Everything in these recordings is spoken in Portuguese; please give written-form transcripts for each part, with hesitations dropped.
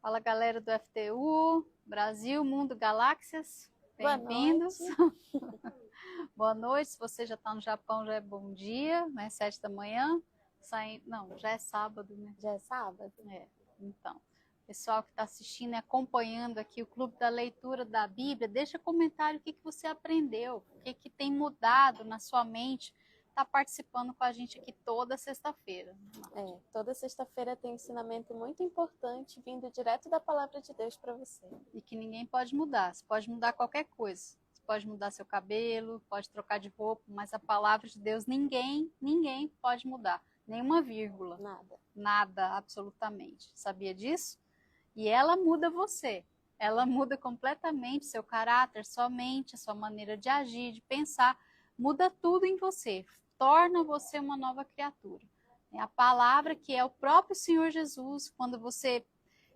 Fala, galera do FTU, Brasil, Mundo, Galáxias, bem-vindos. Boa noite, se você já está no Japão, já é bom dia, né? 7 da manhã, não, já é sábado, né? Já é sábado? Então, pessoal que está assistindo e acompanhando aqui o Clube da Leitura da Bíblia, deixa comentário o que você aprendeu, o que tem mudado na sua mente. Está participando com a gente aqui toda sexta-feira. Toda sexta-feira tem um ensinamento muito importante vindo direto da palavra de Deus para você. E que ninguém pode mudar. Você pode mudar qualquer coisa. Você pode mudar seu cabelo, pode trocar de roupa, mas a palavra de Deus ninguém pode mudar. Nenhuma vírgula. Nada, absolutamente. Sabia disso? E ela muda você. Ela muda completamente seu caráter, sua mente, a sua maneira de agir, de pensar. Muda tudo em você. Torna você uma nova criatura. É a palavra que é o próprio Senhor Jesus, quando você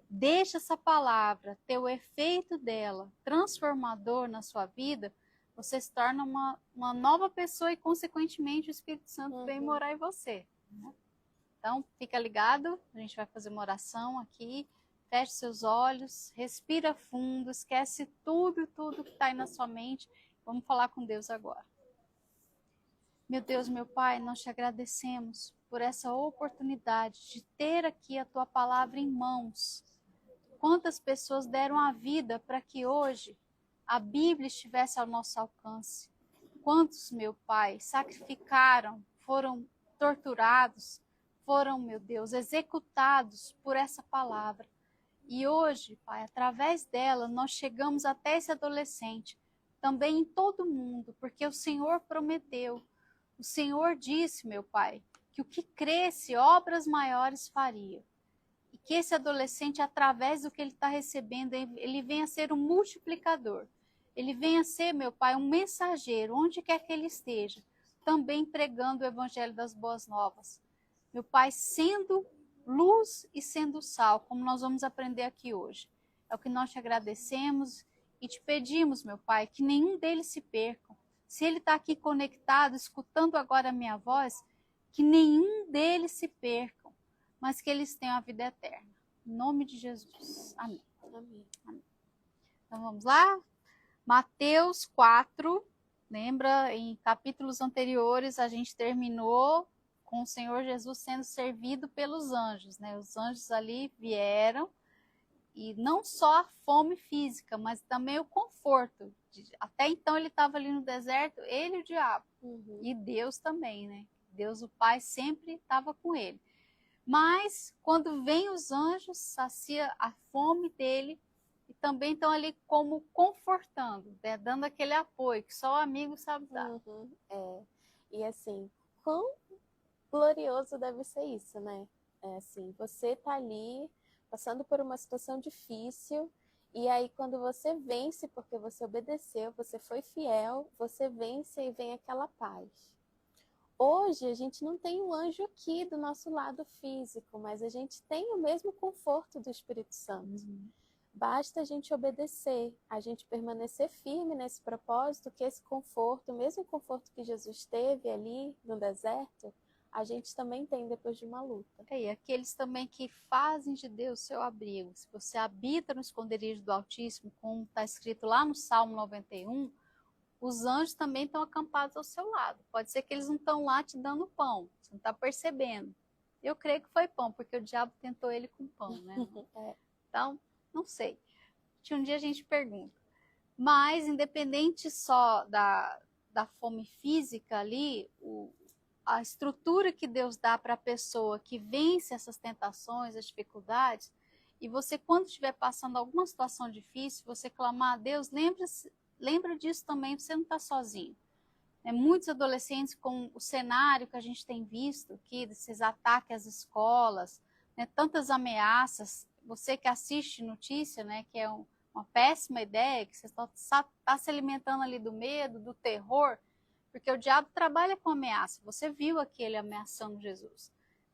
deixa essa palavra ter o efeito dela transformador na sua vida, você se torna uma nova pessoa e, consequentemente, o Espírito Santo vem morar em você. Né? Então, fica ligado, a gente vai fazer uma oração aqui. Feche seus olhos, respira fundo, esquece tudo que está aí na sua mente. Vamos falar com Deus agora. Meu Deus, meu Pai, nós te agradecemos por essa oportunidade de ter aqui a tua palavra em mãos. Quantas pessoas deram a vida para que hoje a Bíblia estivesse ao nosso alcance? Quantos, meu Pai, sacrificaram, foram torturados, foram, meu Deus, executados por essa palavra. E hoje, Pai, através dela, nós chegamos até esse adolescente, também em todo mundo, porque o Senhor prometeu. O Senhor disse, meu Pai, que o que cresce, obras maiores faria. E que esse adolescente, através do que ele está recebendo, ele venha a ser um multiplicador. Ele venha a ser, meu Pai, um mensageiro, onde quer que ele esteja, também pregando o Evangelho das Boas Novas. Meu Pai, sendo luz e sendo sal, como nós vamos aprender aqui hoje. É o que nós te agradecemos e te pedimos, meu Pai, que nenhum deles se percam. Se ele está aqui conectado, escutando agora a minha voz, que nenhum deles se percam, mas que eles tenham a vida eterna. Em nome de Jesus. Amém. Amém. Amém. Então vamos lá? Mateus 4. Lembra, em capítulos anteriores, a gente terminou com o Senhor Jesus sendo servido pelos anjos, né? Os anjos ali vieram, e não só a fome física, mas também o conforto. Até então ele estava ali no deserto, ele e o diabo. E Deus também, né? Deus, o Pai, sempre estava com ele. Mas, quando vem os anjos, sacia a fome dele e também estão ali como confortando, né? Dando aquele apoio que só o amigo sabe dar. E assim, quão glorioso deve ser isso, né? Assim, você tá ali passando por uma situação difícil e aí quando você vence porque você obedeceu, você foi fiel, você vence e vem aquela paz. Hoje a gente não tem um anjo aqui do nosso lado físico, mas a gente tem o mesmo conforto do Espírito Santo. Basta a gente obedecer, a gente permanecer firme nesse propósito, que esse conforto, o mesmo conforto que Jesus teve ali no deserto, a gente também tem depois de uma luta. E aqueles também que fazem de Deus seu abrigo. Se você habita no esconderijo do Altíssimo, como está escrito lá no Salmo 91, os anjos também estão acampados ao seu lado. Pode ser que eles não estão lá te dando pão, você não está percebendo. Eu creio que foi pão, porque o diabo tentou ele com pão, né? Então, não sei. Um dia a gente pergunta. Mas, independente só da fome física ali, a estrutura que Deus dá para a pessoa que vence essas tentações, as dificuldades, e você, quando estiver passando alguma situação difícil, você clamar a Deus, lembra disso também, você não está sozinho. Muitos adolescentes, com o cenário que a gente tem visto aqui, desses ataques às escolas, tantas ameaças, você que assiste notícia, que é uma péssima ideia, que você está se alimentando ali do medo, do terror, porque o diabo trabalha com ameaça. Você viu aqui ele ameaçando Jesus.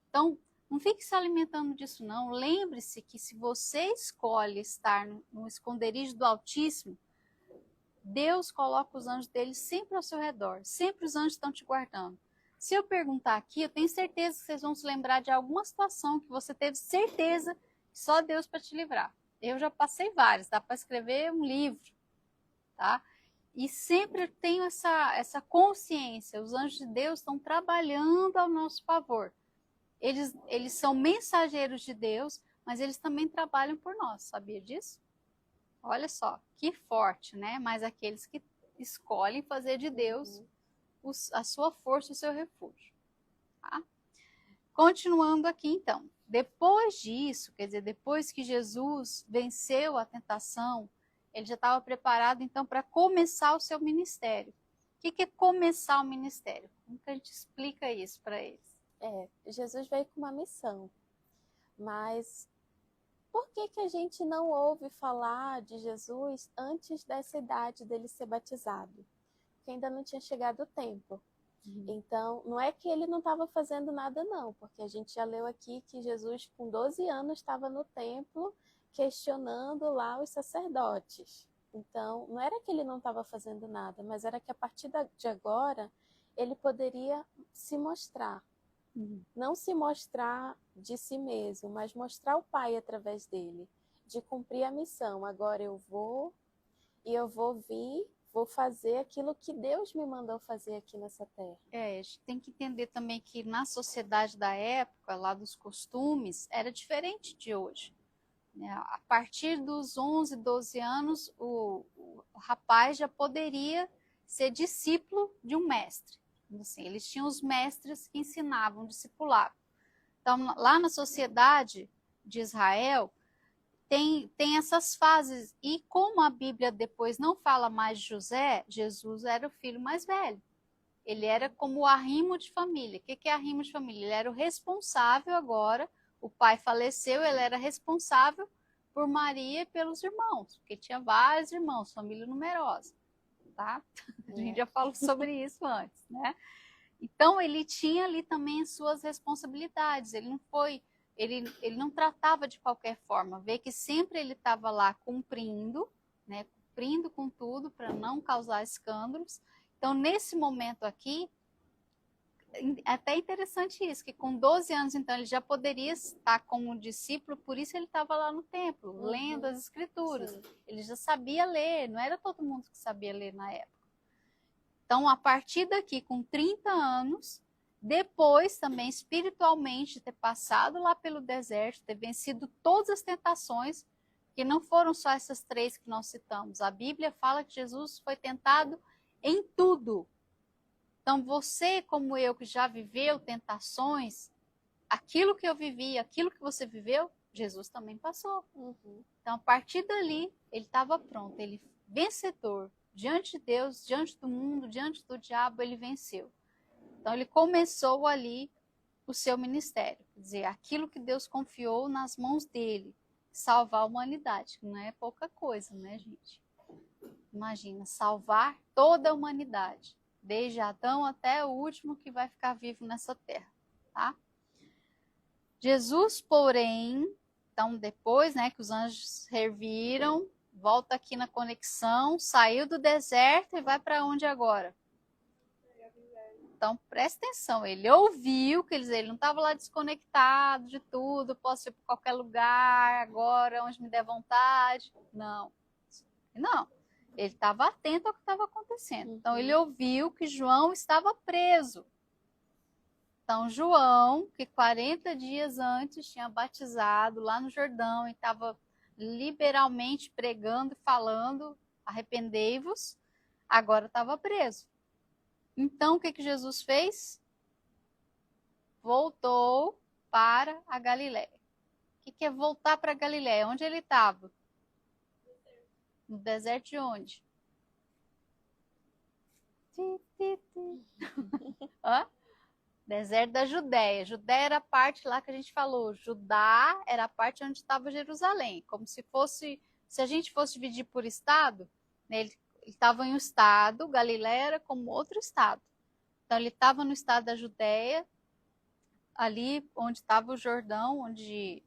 Então, não fique se alimentando disso, não. Lembre-se que se você escolhe estar no esconderijo do Altíssimo, Deus coloca os anjos dele sempre ao seu redor. Sempre os anjos estão te guardando. Se eu perguntar aqui, eu tenho certeza que vocês vão se lembrar de alguma situação que você teve certeza que só Deus para te livrar. Eu já passei vários, dá para escrever um livro, tá? E sempre tenho essa consciência, os anjos de Deus estão trabalhando ao nosso favor. Eles são mensageiros de Deus, mas eles também trabalham por nós, sabia disso? Olha só, que forte, né? Mas aqueles que escolhem fazer de Deus a sua força, o seu refúgio. Tá? Continuando aqui, então. Depois disso, quer dizer, depois que Jesus venceu a tentação, ele já estava preparado, então, para começar o seu ministério. O que é começar o ministério? Como que a gente explica isso para eles? Jesus veio com uma missão, mas por que a gente não ouve falar de Jesus antes dessa idade dele ser batizado? Porque ainda não tinha chegado o tempo. Então, não é que ele não estava fazendo nada, não, porque a gente já leu aqui que Jesus, com 12 anos, estava no templo questionando lá os sacerdotes. Então, não era que ele não estava fazendo nada, mas era que a partir de agora, ele poderia se mostrar. Não se mostrar de si mesmo, mas mostrar o Pai através dele, de cumprir a missão. Agora eu vou vir, vou fazer aquilo que Deus me mandou fazer aqui nessa terra. A gente tem que entender também que na sociedade da época, lá dos costumes, era diferente de hoje. A partir dos 11, 12 anos, o rapaz já poderia ser discípulo de um mestre. Assim, eles tinham os mestres que ensinavam, discipulado. Então, lá na sociedade de Israel, tem essas fases. E como a Bíblia depois não fala mais de José, Jesus era o filho mais velho. Ele era como o arrimo de família. O que é arrimo de família? Ele era o responsável agora. O pai faleceu, ele era responsável por Maria e pelos irmãos, porque tinha vários irmãos, família numerosa. Tá? A gente já falou sobre isso antes, né? Então ele tinha ali também as suas responsabilidades. Ele não tratava de qualquer forma. Vê que sempre ele estava lá cumprindo, né? Cumprindo com tudo para não causar escândalos. Então nesse momento aqui é até interessante isso, que com 12 anos, então, ele já poderia estar como discípulo, por isso ele estava lá no templo, lendo as escrituras. Sim. Ele já sabia ler, não era todo mundo que sabia ler na época. Então, a partir daqui, com 30 anos, depois também espiritualmente ter passado lá pelo deserto, ter vencido todas as tentações, que não foram só essas 3 que nós citamos. A Bíblia fala que Jesus foi tentado em tudo. Então, você, como eu, que já viveu tentações, aquilo que eu vivi, aquilo que você viveu, Jesus também passou. Então, a partir dali, ele estava pronto, ele vencedor. Diante de Deus, diante do mundo, diante do diabo, ele venceu. Então, ele começou ali o seu ministério. Quer dizer, aquilo que Deus confiou nas mãos dele, salvar a humanidade, que não é pouca coisa, né, gente? Imagina, salvar toda a humanidade. Desde Adão até o último que vai ficar vivo nessa terra, tá? Jesus, porém, então depois, né, que os anjos serviram, volta aqui na conexão, saiu do deserto e vai para onde agora? Então, presta atenção, ele ouviu, quer dizer, ele não estava lá desconectado de tudo, posso ir para qualquer lugar agora, onde me der vontade. Não. Ele estava atento ao que estava acontecendo. Então, ele ouviu que João estava preso. Então, João, que 40 dias antes tinha batizado lá no Jordão e estava liberalmente pregando e falando, arrependei-vos, agora estava preso. Então, o que Jesus fez? Voltou para a Galiléia. O que é voltar para a Galiléia? Onde ele estava? No deserto de onde? Deserto da Judéia. Judéia era a parte lá que a gente falou. Judá era a parte onde estava Jerusalém. Como se fosse, se a gente fosse dividir por estado, né, ele estava em um estado, Galiléia era como outro estado. Então ele estava no estado da Judéia, ali onde estava o Jordão, onde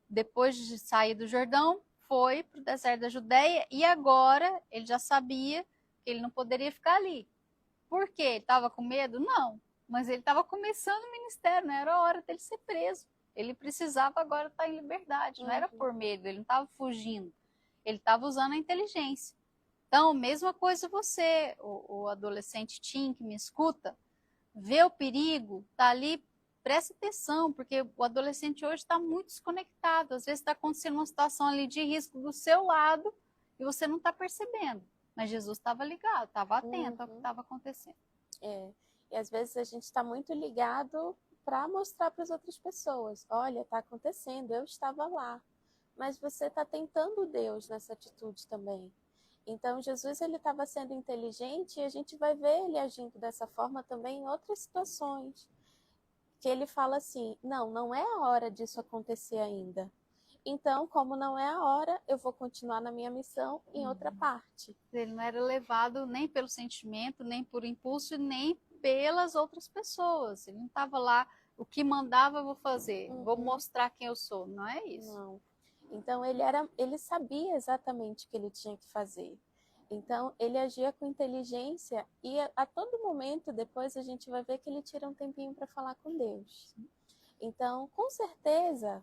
depois de sair do Jordão, foi para o deserto da Judéia e agora ele já sabia que ele não poderia ficar ali. Por quê? Ele estava com medo? Não, mas ele estava começando o ministério, não era a hora dele ser preso. Ele precisava agora estar em liberdade, não era por medo, ele não estava fugindo, ele estava usando a inteligência. Então, mesma coisa você, o adolescente teen que me escuta, vê o perigo, está ali, presta atenção, porque o adolescente hoje está muito desconectado. Às vezes está acontecendo uma situação ali de risco do seu lado e você não está percebendo. Mas Jesus estava ligado, estava atento ao que estava acontecendo. E às vezes a gente está muito ligado para mostrar para as outras pessoas. Olha, está acontecendo, eu estava lá. Mas você está tentando Deus nessa atitude também. Então, Jesus ele estava sendo inteligente e a gente vai ver ele agindo dessa forma também em outras situações. Que ele fala assim, não é a hora disso acontecer ainda. Então, como não é a hora, eu vou continuar na minha missão em outra parte. Ele não era levado nem pelo sentimento, nem por impulso, nem pelas outras pessoas. Ele não estava lá, o que mandava eu vou fazer, vou mostrar quem eu sou. Não é isso. Não. Então ele sabia exatamente o que ele tinha que fazer. Então ele agia com inteligência e a todo momento depois a gente vai ver que ele tira um tempinho para falar com Deus. Então, com certeza,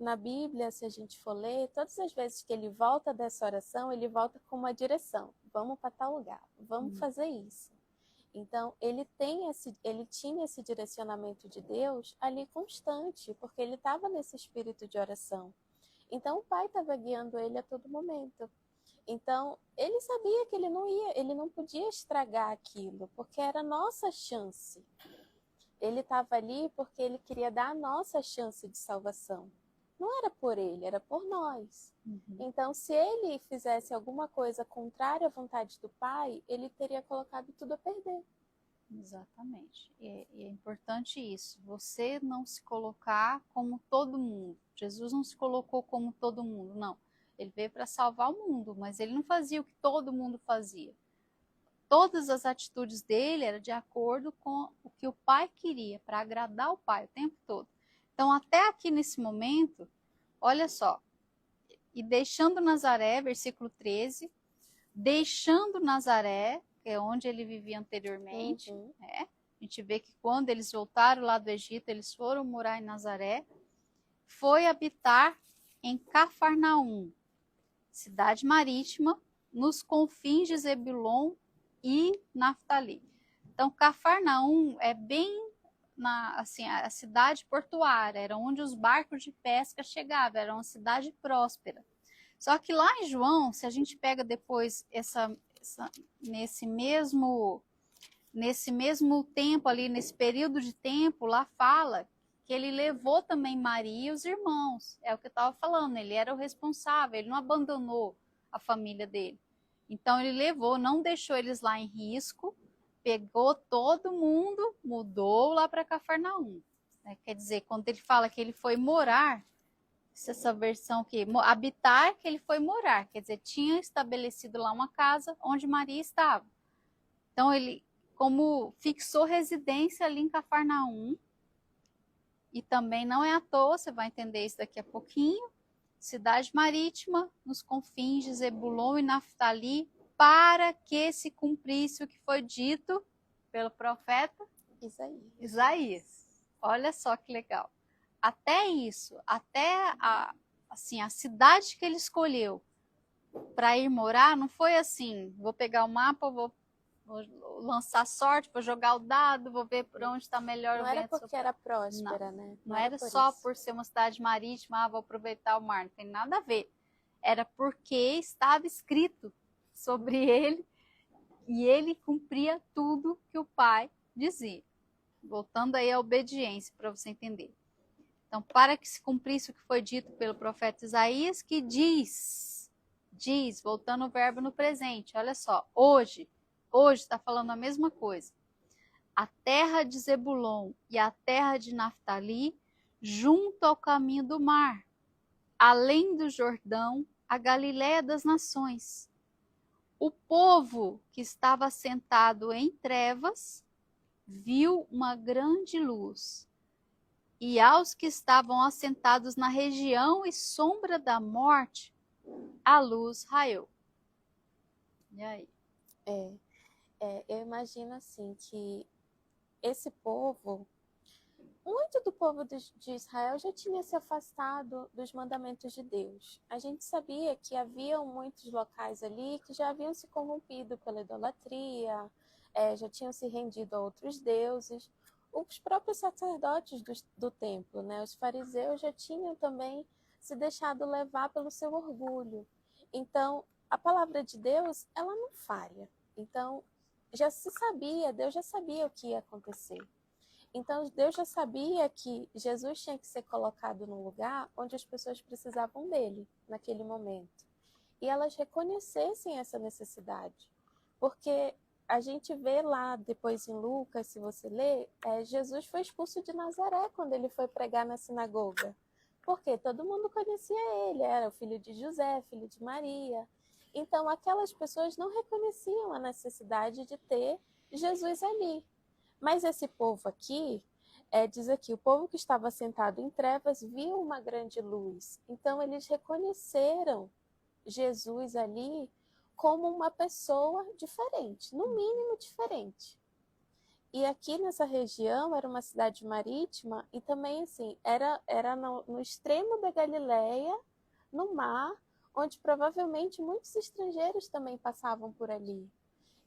na Bíblia, se a gente for ler, todas as vezes que ele volta dessa oração, ele volta com uma direção. Vamos para tal lugar, vamos fazer isso. Então, ele tinha esse direcionamento de Deus ali constante, porque ele estava nesse espírito de oração. Então, o Pai estava guiando ele a todo momento. Então, ele sabia que ele não podia estragar aquilo, porque era a nossa chance. Ele estava ali porque ele queria dar a nossa chance de salvação. Não era por ele, era por nós. Então, se ele fizesse alguma coisa contrária à vontade do Pai, ele teria colocado tudo a perder. Exatamente. E é importante isso. Você não se colocar como todo mundo. Jesus não se colocou como todo mundo, não. Ele veio para salvar o mundo, mas ele não fazia o que todo mundo fazia. Todas as atitudes dele eram de acordo com o que o Pai queria, para agradar o Pai o tempo todo. Então, até aqui nesse momento, olha só, e deixando Nazaré, versículo 13, deixando Nazaré, que é onde ele vivia anteriormente, né? A gente vê que quando eles voltaram lá do Egito, eles foram morar em Nazaré, foi habitar em Cafarnaum, cidade marítima, nos confins de Zebulon e Naftali. Então, Cafarnaum é bem assim, a cidade portuária, era onde os barcos de pesca chegavam, era uma cidade próspera. Só que lá em João, se a gente pega depois nesse mesmo tempo ali, nesse período de tempo, lá fala que ele levou também Maria e os irmãos. É o que eu estava falando, ele era o responsável, ele não abandonou a família dele. Então ele levou, não deixou eles lá em risco, pegou todo mundo, mudou lá para Cafarnaum. Quer dizer, quando ele fala que ele foi morar, essa versão que habitar, que ele foi morar, quer dizer, tinha estabelecido lá uma casa onde Maria estava. Então ele, como fixou residência ali em Cafarnaum, e também não é à toa, você vai entender isso daqui a pouquinho, cidade marítima, nos confins de Zebulon e Naftali, para que se cumprisse o que foi dito pelo profeta Isaías. Olha só que legal. Até isso, até a cidade que ele escolheu para ir morar, não foi assim, vou pegar o mapa, vou lançar sorte, vou jogar o dado, vou ver por onde está melhor o vento. Não era porque era próspera, né? Não era só por ser uma cidade marítima, vou aproveitar o mar, não tem nada a ver. Era porque estava escrito sobre ele e ele cumpria tudo que o pai dizia. Voltando aí à obediência, para você entender. Então, para que se cumprisse o que foi dito pelo profeta Isaías, que diz, voltando o verbo no presente, olha só, hoje está falando a mesma coisa. A terra de Zebulon e a terra de Naftali, junto ao caminho do mar, além do Jordão, a Galiléia das nações. O povo que estava sentado em trevas viu uma grande luz. E aos que estavam assentados na região e sombra da morte, a luz raiou. E aí? Eu imagino assim que esse povo, muito do povo de Israel já tinha se afastado dos mandamentos de Deus. A gente sabia que haviam muitos locais ali que já haviam se corrompido pela idolatria, já tinham se rendido a outros deuses. Os próprios sacerdotes do templo, né, os fariseus, já tinham também se deixado levar pelo seu orgulho. Então, a palavra de Deus, ela não falha. Então, já se sabia, Deus já sabia o que ia acontecer. Então, Deus já sabia que Jesus tinha que ser colocado num lugar onde as pessoas precisavam dele, naquele momento. E elas reconhecessem essa necessidade. Porque a gente vê lá, depois em Lucas, se você ler, Jesus foi expulso de Nazaré quando ele foi pregar na sinagoga. Porque todo mundo conhecia ele, era o filho de José, filho de Maria. Então, aquelas pessoas não reconheciam a necessidade de ter Jesus ali. Mas esse povo aqui, diz aqui, o povo que estava sentado em trevas viu uma grande luz. Então, eles reconheceram Jesus ali como uma pessoa diferente, no mínimo diferente. E aqui nessa região era uma cidade marítima e também assim, era no extremo da Galileia, no mar, onde provavelmente muitos estrangeiros também passavam por ali.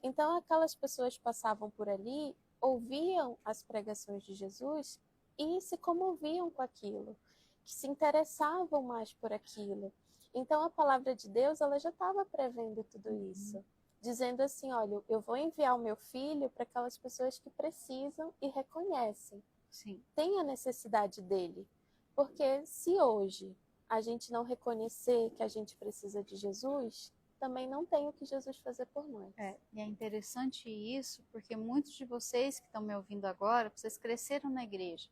Então aquelas pessoas passavam por ali, ouviam as pregações de Jesus e se comoviam com aquilo, que se interessavam mais por aquilo. Então a palavra de Deus, ela já estava prevendo tudo isso, dizendo assim, olha, eu vou enviar o meu filho para aquelas pessoas que precisam e reconhecem. Sim. Tem a necessidade dele. Porque se hoje a gente não reconhecer que a gente precisa de Jesus, também não tem o que Jesus fazer por nós. E é interessante isso, porque muitos de vocês que estão me ouvindo agora, vocês cresceram na igreja.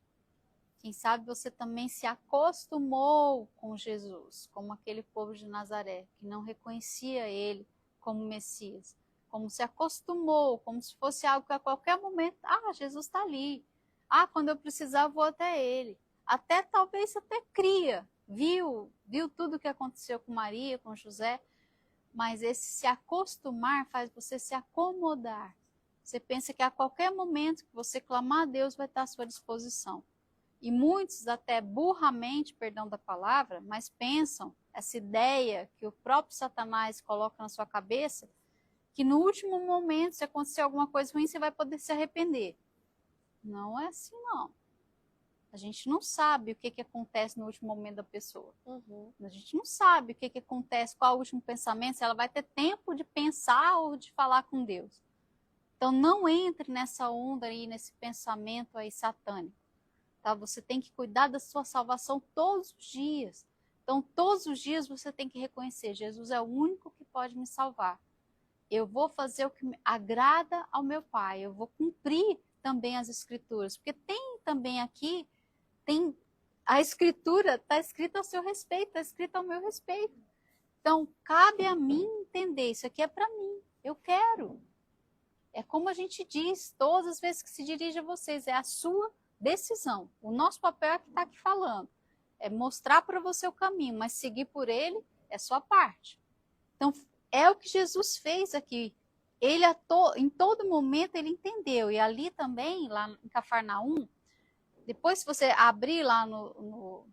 Quem sabe você também se acostumou com Jesus, como aquele povo de Nazaré, que não reconhecia ele como Messias. Como se acostumou, como se fosse algo que a qualquer momento, Jesus está ali. Quando eu precisar, eu vou até ele. Até talvez até cria, viu tudo o que aconteceu com Maria, com José, mas esse se acostumar faz você se acomodar. Você pensa que a qualquer momento que você clamar a Deus vai estar à sua disposição. E muitos até burramente, perdão da palavra, mas pensam essa ideia que o próprio Satanás coloca na sua cabeça, que no último momento, se acontecer alguma coisa ruim, você vai poder se arrepender. Não é assim, não. A gente não sabe o que acontece no último momento da pessoa. A gente não sabe o que acontece, qual é o último pensamento, se ela vai ter tempo de pensar ou de falar com Deus. Então, não entre nessa onda aí, nesse pensamento aí satânico. Tá? Você tem que cuidar da sua salvação todos os dias. Então, todos os dias você tem que reconhecer, Jesus é o único que pode me salvar. Eu vou fazer o que agrada ao meu Pai. Eu vou cumprir também as Escrituras. Porque tem também aqui, a Escritura está escrita ao seu respeito, está escrita ao meu respeito. Então, cabe a mim entender, isso aqui é para mim, eu quero. É como a gente diz, todas as vezes que se dirige a vocês, é a sua decisão. O nosso papel é que está aqui falando. É mostrar para você o caminho, mas seguir por ele é sua parte. Então, é o que Jesus fez aqui. Ele, em todo momento, ele entendeu. E ali também, lá em Cafarnaum, depois se você abrir lá no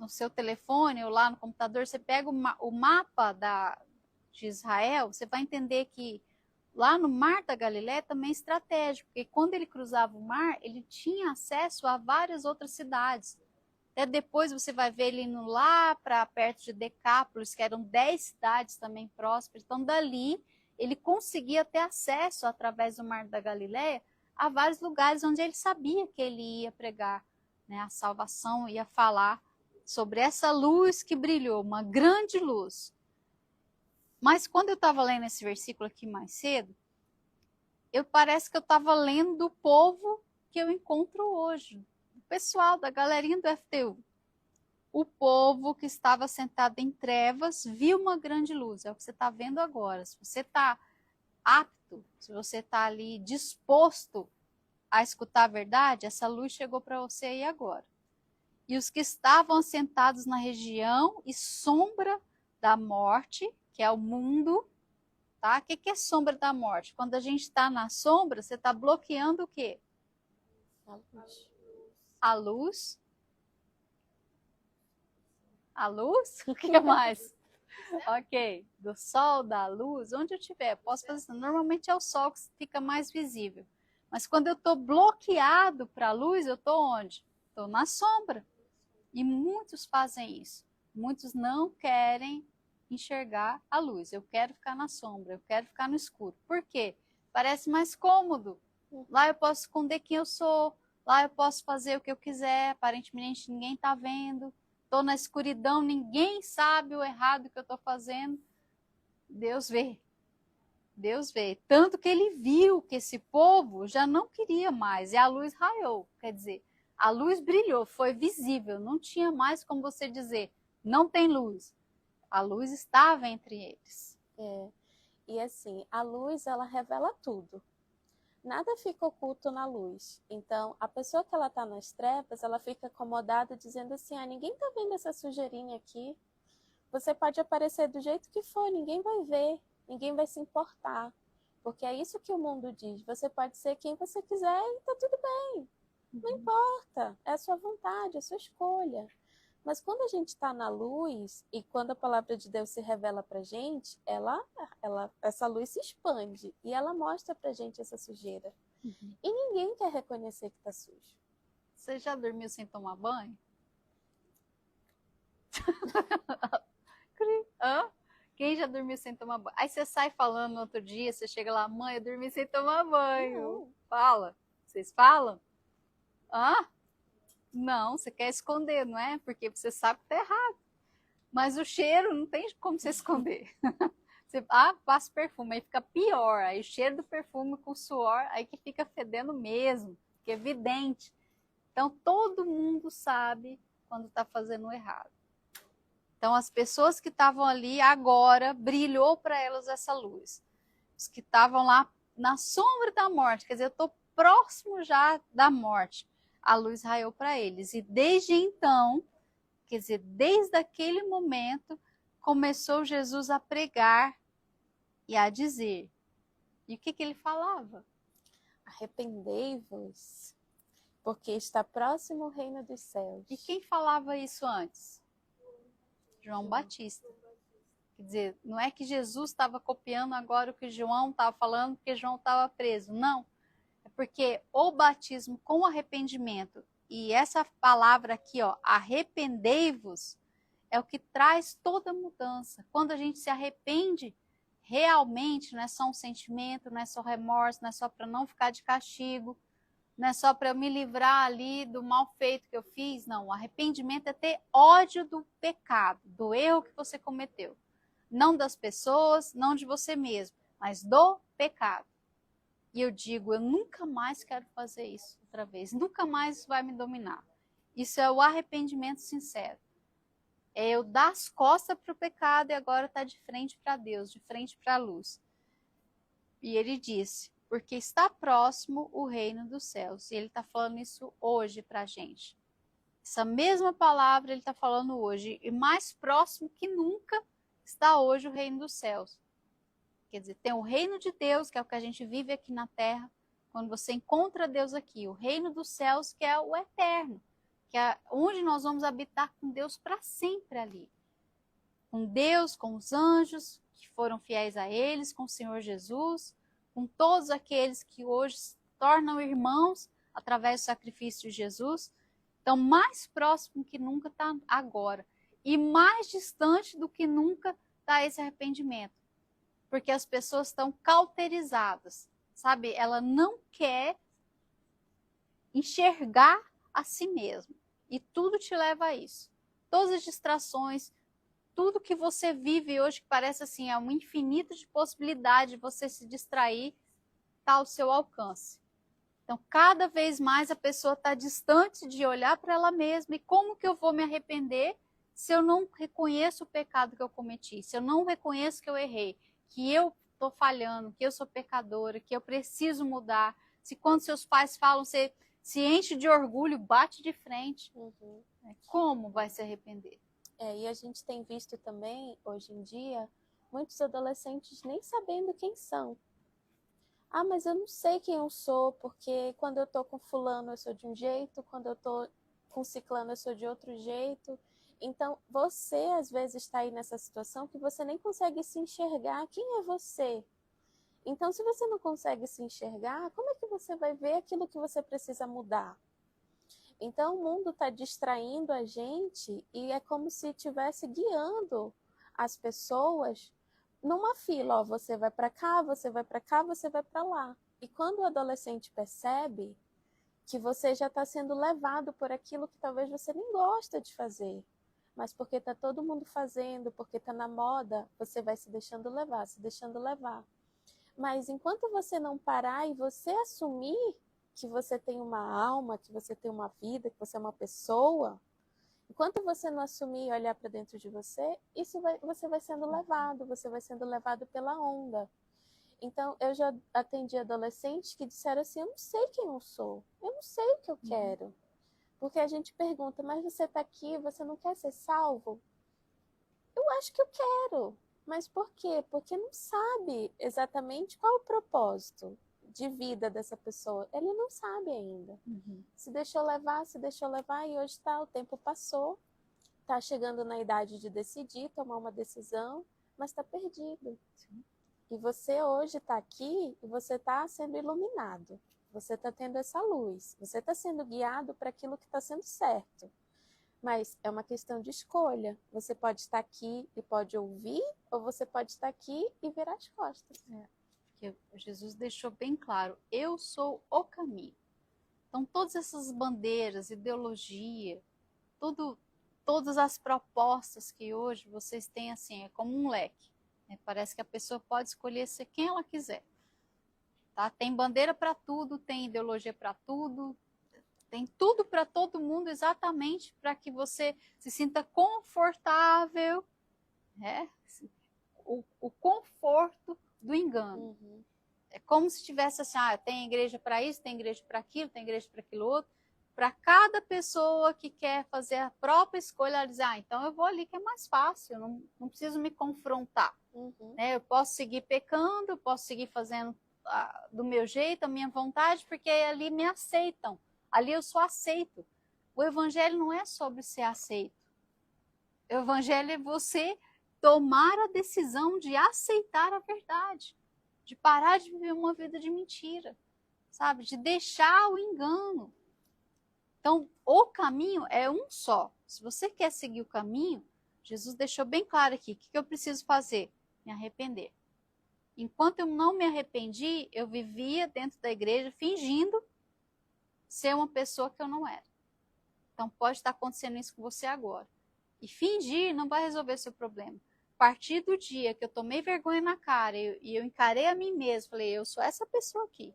seu telefone ou lá no computador, você pega o mapa de Israel, você vai entender que lá no Mar da Galileia também é estratégico, porque quando ele cruzava o mar, ele tinha acesso a várias outras cidades. Até depois você vai ver ele indo lá para perto de Decápolis, que eram 10 cidades também prósperas. Então, dali, ele conseguia ter acesso, através do Mar da Galileia, a vários lugares onde ele sabia que ele ia pregar, né, a salvação, ia falar sobre essa luz que brilhou, uma grande luz. Mas quando eu estava lendo esse versículo aqui mais cedo, parece que eu estava lendo do povo que eu encontro hoje, o pessoal, da galerinha do FTU. O povo que estava sentado em trevas viu uma grande luz, é o que você está vendo agora. Se você está apto, se você está ali disposto a escutar a verdade, essa luz chegou para você aí agora. E os que estavam assentados na região e sombra da morte, que é o mundo, tá? O que é sombra da morte? Quando a gente está na sombra, você está bloqueando o quê? A luz. a luz. A luz? O que mais? Ok. Do sol, da luz, onde eu estiver. Posso fazer. Normalmente é o sol que fica mais visível. Mas quando eu estou bloqueado para a luz, eu estou onde? Estou na sombra. E muitos fazem isso. Muitos não querem enxergar a luz. Eu quero ficar na sombra, eu quero ficar no escuro. Por quê? Parece mais cômodo. Lá eu posso esconder quem eu sou, lá eu posso fazer o que eu quiser, aparentemente ninguém está vendo. Estou na escuridão, ninguém sabe o errado que eu estou fazendo. Deus vê. Deus vê. Tanto que ele viu que esse povo já não queria mais. E a luz raiou. Quer dizer, a luz brilhou, foi visível. Não tinha mais como você dizer, não tem luz. A luz estava entre eles. E assim, a luz, ela revela tudo. Nada fica oculto na luz. Então, a pessoa que ela está nas trevas, ela fica acomodada dizendo assim, ninguém está vendo essa sujeirinha aqui. Você pode aparecer do jeito que for, ninguém vai ver, ninguém vai se importar. Porque é isso que o mundo diz. Você pode ser quem você quiser e tá tudo bem. Não importa, é a sua vontade, é a sua escolha. Mas quando a gente está na luz e quando a palavra de Deus se revela para a gente, essa luz se expande e ela mostra para a gente essa sujeira. E ninguém quer reconhecer que está sujo. Você já dormiu sem tomar banho? Quem já dormiu sem tomar banho? Aí você sai falando no outro dia, você chega lá, mãe, eu dormi sem tomar banho. Não. Fala. Vocês falam? Não, você quer esconder, não é? Porque você sabe que tá errado. Mas o cheiro não tem como você esconder. Você passa perfume, aí fica pior. Aí o cheiro do perfume com suor, aí que fica fedendo mesmo, que é evidente. Então todo mundo sabe quando está fazendo errado. Então as pessoas que estavam ali agora, brilhou para elas essa luz. Os que estavam lá na sombra da morte, quer dizer, eu estou próximo já da morte. A luz raiou para eles. E desde então, quer dizer, desde aquele momento, começou Jesus a pregar e a dizer. E o que ele falava? Arrependei-vos, porque está próximo o reino dos céus. E quem falava isso antes? João Batista. Quer dizer, não é que Jesus estava copiando agora o que João estava falando, porque João estava preso. Não. É porque o batismo com arrependimento, e essa palavra aqui, arrependei-vos, é o que traz toda a mudança. Quando a gente se arrepende, realmente não é só um sentimento, não é só remorso, não é só para não ficar de castigo, não é só para eu me livrar ali do mal feito que eu fiz. Não, o arrependimento é ter ódio do pecado, do erro que você cometeu. Não das pessoas, não de você mesmo, mas do pecado. E eu digo, eu nunca mais quero fazer isso outra vez, nunca mais isso vai me dominar. Isso é o arrependimento sincero. É eu dar as costas para o pecado e agora estar de frente para Deus, de frente para a luz. E ele disse, porque está próximo o reino dos céus. E ele está falando isso hoje para a gente. Essa mesma palavra ele está falando hoje. E mais próximo que nunca está hoje o reino dos céus. Quer dizer, tem o reino de Deus, que é o que a gente vive aqui na terra. Quando você encontra Deus aqui. O reino dos céus, que é o eterno. Que é onde nós vamos habitar com Deus para sempre ali. Com Deus, com os anjos que foram fiéis a eles, com o Senhor Jesus, com todos aqueles que hoje se tornam irmãos através do sacrifício de Jesus. Então, mais próximo que nunca está agora. E mais distante do que nunca está esse arrependimento. Porque as pessoas estão cauterizadas, sabe? Ela não quer enxergar a si mesma. E tudo te leva a isso. Todas as distrações, tudo que você vive hoje, que parece assim, é um infinito de possibilidade de você se distrair, está ao seu alcance. Então, cada vez mais a pessoa está distante de olhar para ela mesma. E como que eu vou me arrepender se eu não reconheço o pecado que eu cometi? Se eu não reconheço que eu errei, que eu estou falhando, que eu sou pecadora, que eu preciso mudar. Se quando seus pais falam, você se enche de orgulho, bate de frente. Como vai se arrepender? E a gente tem visto também, hoje em dia, muitos adolescentes nem sabendo quem são. Ah, mas eu não sei quem eu sou, porque quando eu tô com fulano eu sou de um jeito, quando eu tô com ciclano eu sou de outro jeito. Então, você às vezes está aí nessa situação que você nem consegue se enxergar quem é você. Então, se você não consegue se enxergar, como é que você vai ver aquilo que você precisa mudar? Então, o mundo está distraindo a gente e é como se estivesse guiando as pessoas numa fila. Ó, você vai para cá, você vai para cá, você vai para lá. E quando o adolescente percebe que você já está sendo levado por aquilo que talvez você nem gosta de fazer, mas porque está todo mundo fazendo, porque está na moda, você vai se deixando levar, se deixando levar. Mas enquanto você não parar e você assumir que você tem uma alma, que você tem uma vida, que você é uma pessoa, enquanto você não assumir e olhar para dentro de você, você vai sendo levado, você vai sendo levado pela onda. Então, eu já atendi adolescentes que disseram assim, eu não sei quem eu sou, eu não sei o que eu quero. Porque a gente pergunta, mas você está aqui, você não quer ser salvo? Eu acho que eu quero. Mas por quê? Porque não sabe exatamente qual o propósito de vida dessa pessoa. Ele não sabe ainda. Se deixou levar e hoje tá, o tempo passou, tá chegando na idade de decidir, tomar uma decisão, mas está perdido. Sim. E você hoje está aqui e você está sendo iluminado. Você está tendo essa luz. Você está sendo guiado para aquilo que está sendo certo. Mas é uma questão de escolha. Você pode estar aqui e pode ouvir, ou você pode estar aqui e virar as costas. Porque Jesus deixou bem claro, eu sou o caminho. Então, todas essas bandeiras, ideologia, todas as propostas que hoje vocês têm, assim, é como um leque. Né? Parece que a pessoa pode escolher ser quem ela quiser. Tá? Tem bandeira para tudo, tem ideologia para tudo, tem tudo para todo mundo exatamente para que você se sinta confortável, né? O conforto do engano. É como se tivesse assim, tem igreja para isso, tem igreja para aquilo, tem igreja para aquilo outro. Para cada pessoa que quer fazer a própria escolha, ela diz, então eu vou ali que é mais fácil, eu não preciso me confrontar. Né? Eu posso seguir pecando, eu posso seguir fazendo do meu jeito, a minha vontade, porque ali me aceitam. Ali eu sou aceito. O evangelho não é sobre ser aceito. O evangelho é você tomar a decisão de aceitar a verdade, de parar de viver uma vida de mentira, sabe? De deixar o engano. Então, o caminho é um só. Se você quer seguir o caminho, Jesus deixou bem claro aqui, o que eu preciso fazer? Me arrepender. Enquanto eu não me arrependi, eu vivia dentro da igreja fingindo ser uma pessoa que eu não era. Então pode estar acontecendo isso com você agora. E fingir não vai resolver seu problema. A partir do dia que eu tomei vergonha na cara e eu encarei a mim mesma, falei, eu sou essa pessoa aqui.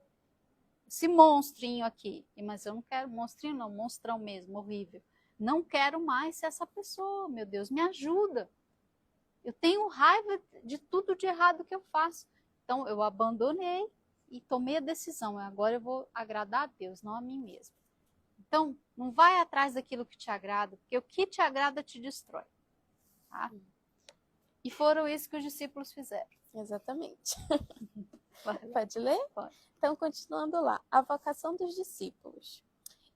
Esse monstrinho aqui. Mas eu não quero monstrinho não, monstrão mesmo, horrível. Não quero mais ser essa pessoa, meu Deus, me ajuda. Eu tenho raiva de tudo de errado que eu faço. Então, eu abandonei e tomei a decisão. Agora eu vou agradar a Deus, não a mim mesma. Então, não vai atrás daquilo que te agrada, porque o que te agrada te destrói. Tá? E foram isso que os discípulos fizeram. Exatamente. Pode ler? Pode. Então, continuando lá. A vocação dos discípulos.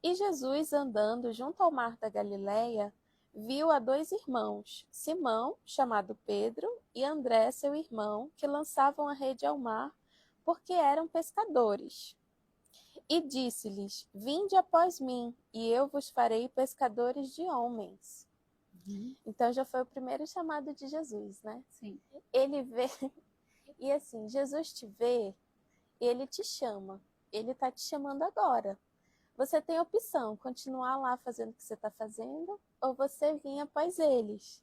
E Jesus, andando junto ao mar da Galileia, viu a dois irmãos, Simão, chamado Pedro, e André, seu irmão, que lançavam a rede ao mar, porque eram pescadores. E disse-lhes, vinde após mim, e eu vos farei pescadores de homens. Então já foi o primeiro chamado de Jesus, né? Sim. Ele vê, e assim, Jesus te vê, ele te chama, ele está te chamando agora. Você tem a opção, continuar lá fazendo o que você está fazendo, ou você vir após eles.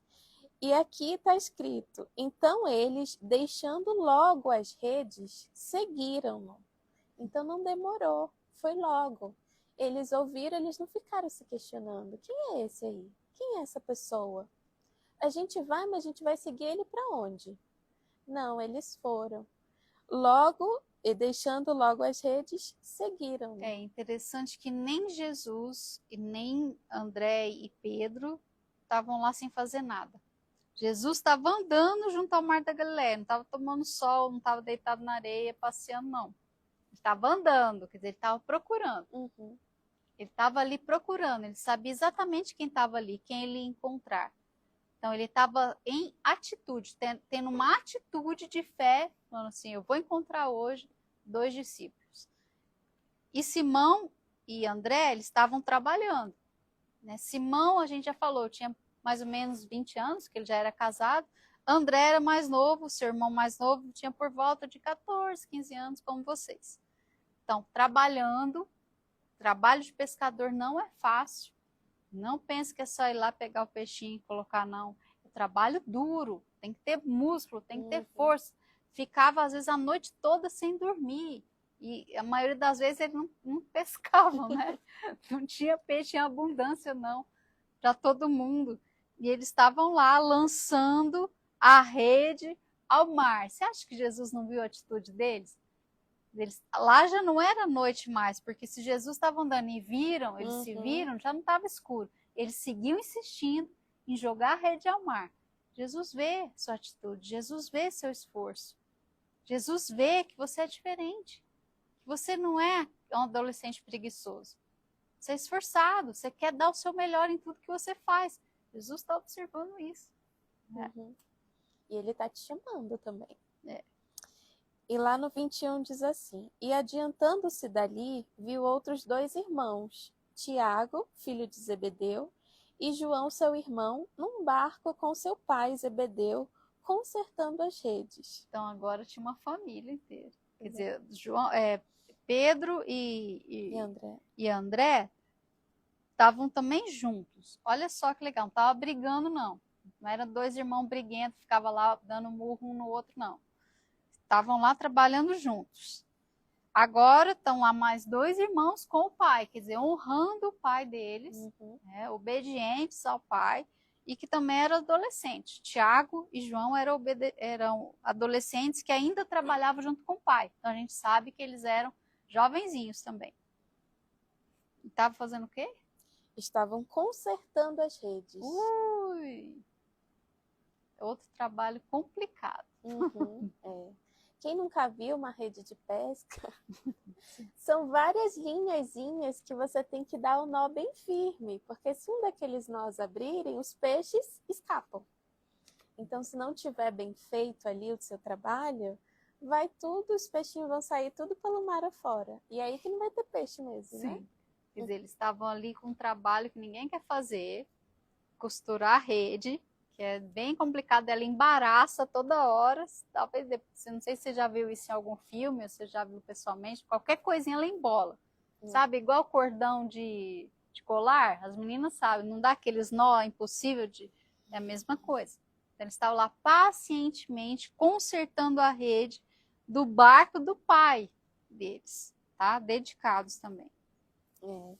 E aqui está escrito, então eles, deixando logo as redes, seguiram-no. Então não demorou, foi logo. Eles ouviram, eles não ficaram se questionando. Quem é esse aí? Quem é essa pessoa? A gente vai, mas a gente vai seguir ele para onde? Não, eles foram. Logo, e deixando logo as redes, seguiram. É interessante que nem Jesus e nem André e Pedro estavam lá sem fazer nada. Jesus estava andando junto ao mar da Galileia, não estava tomando sol, não estava deitado na areia, passeando, não. estava andando, quer dizer, ele estava procurando. Uhum. Ele estava ali procurando, ele sabia exatamente quem estava ali, quem ele ia encontrar. Então, ele estava em atitude, tendo uma atitude de fé, falando assim, eu vou encontrar hoje 2 discípulos. E Simão e André, eles estavam trabalhando. Né? Simão, a gente já falou, tinha mais ou menos 20 anos, que ele já era casado. André era mais novo, seu irmão mais novo, tinha por volta de 14, 15 anos, como vocês. Então, trabalhando, trabalho de pescador não é fácil. Não pense que é só ir lá pegar o peixinho e colocar, não. É trabalho duro, tem que ter músculo, tem que ter força. Ficava, às vezes, a noite toda sem dormir. E a maioria das vezes eles não pescavam, né? Não tinha peixe em abundância, não, para todo mundo. E eles estavam lá lançando a rede ao mar. Você acha que Jesus não viu a atitude deles? Lá já não era noite mais, porque se Jesus estava andando e viram, eles se viram, já não estava escuro. Eles seguiam insistindo em jogar a rede ao mar. Jesus vê sua atitude, Jesus vê seu esforço. Jesus vê que você é diferente, que você não é um adolescente preguiçoso. Você é esforçado, você quer dar o seu melhor em tudo que você faz. Jesus está observando isso. Uhum. E ele está te chamando também. É. E lá no 21 diz assim: E adiantando-se dali, viu outros 2 irmãos, Tiago, filho de Zebedeu, e João, seu irmão, num barco com seu pai Zebedeu, consertando as redes. Então agora tinha uma família inteira. Quer dizer, Pedro e André estavam também juntos. Olha só que legal, não estava brigando, não. Não eram 2 irmãos briguentos, ficavam lá dando murro um no outro, não. Estavam lá trabalhando juntos. Agora estão lá mais 2 irmãos com o pai, quer dizer, honrando o pai deles, né, obedientes ao pai, e que também eram adolescentes. Tiago e João eram adolescentes que ainda trabalhavam junto com o pai. Então a gente sabe que eles eram jovenzinhos também. E estavam fazendo o quê? Estavam consertando as redes. Ui! Outro trabalho complicado. É. Quem nunca viu uma rede de pesca, são várias linhazinhas que você tem que dar o nó bem firme, porque se um daqueles nós abrirem, os peixes escapam. Então, se não tiver bem feito ali o seu trabalho, vai tudo, os peixinhos vão sair tudo pelo mar afora. E aí que não vai ter peixe mesmo, né? Sim. Quer dizer, eles estavam ali com um trabalho que ninguém quer fazer, costurar a rede, que é bem complicado, ela embaraça toda hora. Talvez, não sei se você já viu isso em algum filme, ou você já viu pessoalmente, qualquer coisinha ela embola. Sabe, igual cordão de colar, as meninas sabem, não dá aqueles nó impossível é a mesma coisa. Então, eles estavam lá pacientemente consertando a rede do barco do pai deles, tá? Dedicados também.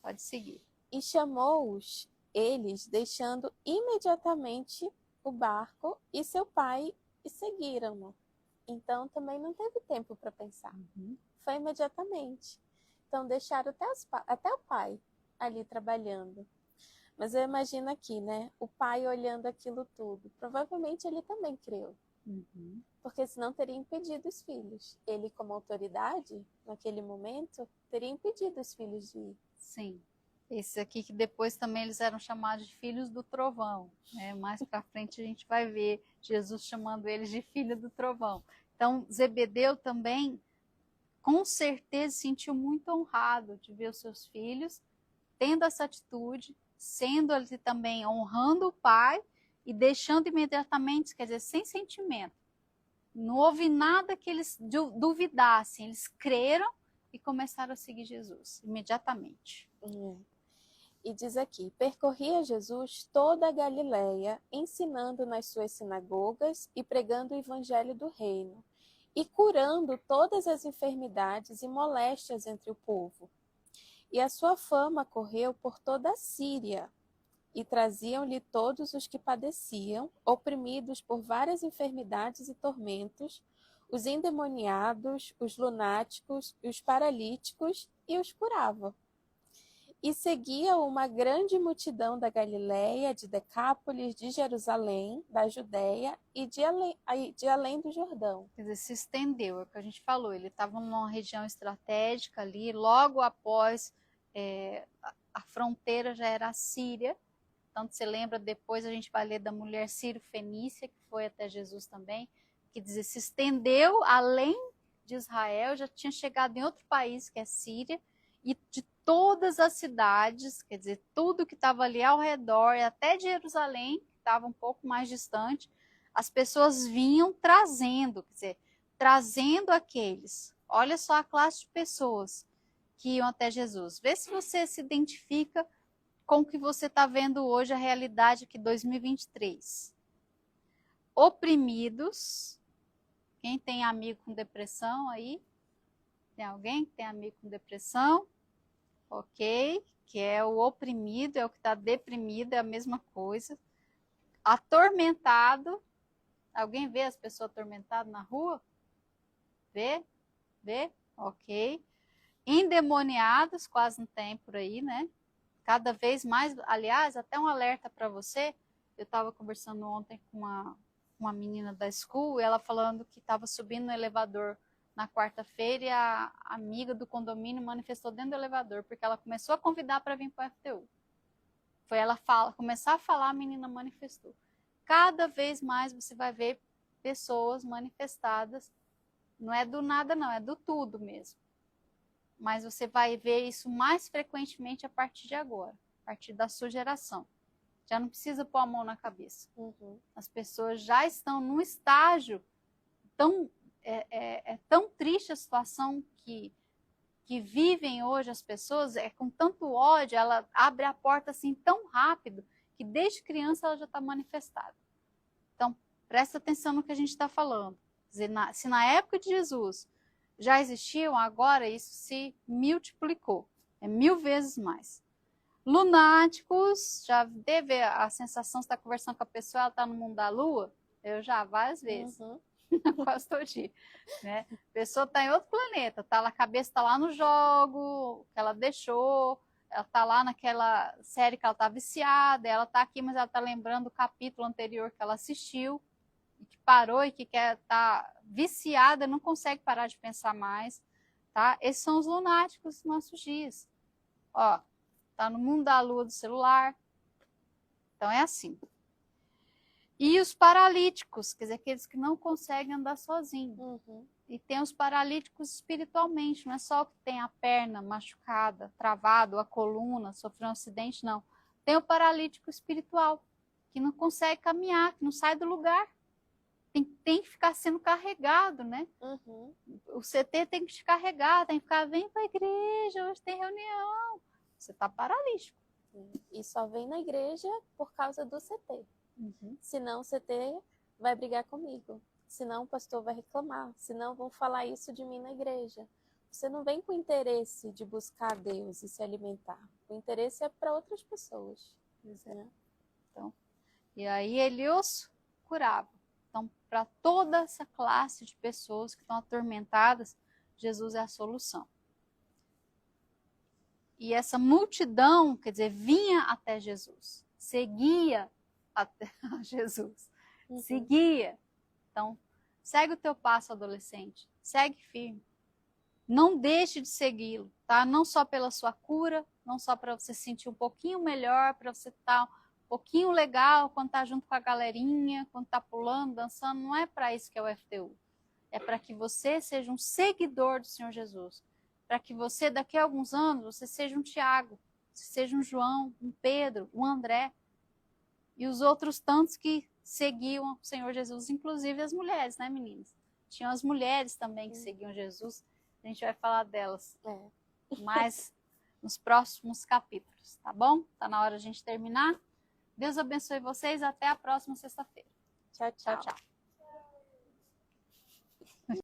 Pode seguir. E chamou-os eles, deixando imediatamente o barco e seu pai, e seguiram-no. Então também não teve tempo para pensar. Foi imediatamente. Então deixaram até o pai ali trabalhando. Mas eu imagino aqui, né? O pai olhando aquilo tudo. Provavelmente ele também creu. Porque senão teria impedido os filhos. Ele, como autoridade, naquele momento, teria impedido os filhos de ir. Sim. Esse aqui que depois também eles eram chamados de filhos do trovão, né? Mais para frente a gente vai ver Jesus chamando eles de filho do trovão. Então Zebedeu também, com certeza, se sentiu muito honrado de ver os seus filhos tendo essa atitude, sendo ali também honrando o pai e deixando imediatamente, quer dizer, sem sentimento. Não houve nada que eles duvidassem, eles creram e começaram a seguir Jesus imediatamente. E diz aqui: percorria Jesus toda a Galileia, ensinando nas suas sinagogas e pregando o evangelho do reino, e curando todas as enfermidades e moléstias entre o povo. E a sua fama correu por toda a Síria, e traziam-lhe todos os que padeciam, oprimidos por várias enfermidades e tormentos, os endemoniados, os lunáticos, os paralíticos, e os curava. E seguia uma grande multidão da Galiléia, de Decápolis, de Jerusalém, da Judéia e de além do Jordão. Quer dizer, se estendeu, é o que a gente falou. Ele estava numa região estratégica ali, logo após a fronteira já era a Síria. Tanto você lembra, depois a gente vai ler da mulher sírio-fenícia, que foi até Jesus também, que diz, se estendeu além de Israel, já tinha chegado em outro país, que é Síria, e de todas as cidades, quer dizer, tudo que estava ali ao redor, e até de Jerusalém, que estava um pouco mais distante, as pessoas vinham trazendo, quer dizer, trazendo aqueles. Olha só a classe de pessoas que iam até Jesus. Vê se você se identifica com o que você está vendo hoje, a realidade aqui 2023. Oprimidos. Quem tem amigo com depressão aí? Tem alguém que tem amigo com depressão? Ok, que é o oprimido, é o que está deprimido, é a mesma coisa. Atormentado. Alguém vê as pessoas atormentadas na rua? Vê? Vê? Ok. Endemoniados, quase não tem por aí, né? Cada vez mais, aliás, até um alerta para você. Eu estava conversando ontem com uma menina da school, e ela falando que estava subindo no elevador na quarta-feira e a amiga do condomínio manifestou dentro do elevador, porque ela começou a convidar para vir para o FTU. Foi ela começar a falar, a menina manifestou. Cada vez mais você vai ver pessoas manifestadas, não é do nada não, é do tudo mesmo. Mas você vai ver isso mais frequentemente a partir de agora, a partir da sua geração. Já não precisa pôr a mão na cabeça. Uhum. As pessoas já estão num estágio tão... É tão triste a situação que vivem hoje as pessoas, com tanto ódio, ela abre a porta assim tão rápido, que desde criança ela já está manifestada. Então, presta atenção no que a gente está falando. Quer dizer, se na época de Jesus já existiam, agora isso se multiplicou. É 1000 vezes mais. Lunáticos, já teve a sensação, você está conversando com a pessoa, ela está no mundo da lua? Eu já, várias vezes. Uhum. Quase todo dia. Né? A pessoa está em outro planeta, tá? A cabeça está lá no jogo que ela deixou, ela está lá naquela série que ela está viciada, ela está aqui, mas ela está lembrando o capítulo anterior que ela assistiu, e que parou e que quer estar viciada, não consegue parar de pensar mais. Tá? Esses são os lunáticos dos nossos dias. Ó, tá no mundo da lua do celular. Então é assim. E os paralíticos, quer dizer, aqueles que não conseguem andar sozinhos. Uhum. E tem os paralíticos espiritualmente, não é só o que tem a perna machucada, travado, a coluna, sofreu um acidente, não. Tem o paralítico espiritual, que não consegue caminhar, que não sai do lugar. Tem que ficar sendo carregado, né? Uhum. O CT tem que te carregar, tem que ficar, vem para a igreja, hoje tem reunião. Você está paralítico. E só vem na igreja por causa do CT. Uhum. Senão o CT vai brigar comigo. Senão o pastor vai reclamar. Senão vão falar isso de mim na igreja. Você não vem com interesse de buscar Deus e se alimentar. O interesse é para outras pessoas. Né? Então, e aí ele os curava. Então, para toda essa classe de pessoas que estão atormentadas, Jesus é a solução. E essa multidão, quer dizer, vinha até Jesus, seguia até Jesus, seguia. Então, segue o teu passo, adolescente, segue firme. Não deixe de segui-lo, tá? Não só pela sua cura, não só para você se sentir um pouquinho melhor, para você estar um pouquinho legal quando tá junto com a galerinha, quando tá pulando, dançando, não é para isso que é o FTU. É para que você seja um seguidor do Senhor Jesus. Para que você, daqui a alguns anos, você seja um Tiago, você seja um João, um Pedro, um André. E os outros tantos que seguiam o Senhor Jesus, inclusive as mulheres, né, meninas? Tinham as mulheres também que seguiam Jesus. A gente vai falar delas mais nos próximos capítulos, tá bom? Tá na hora de a gente terminar. Deus abençoe vocês. Até a próxima sexta-feira. Tchau, tchau. Tchau, tchau.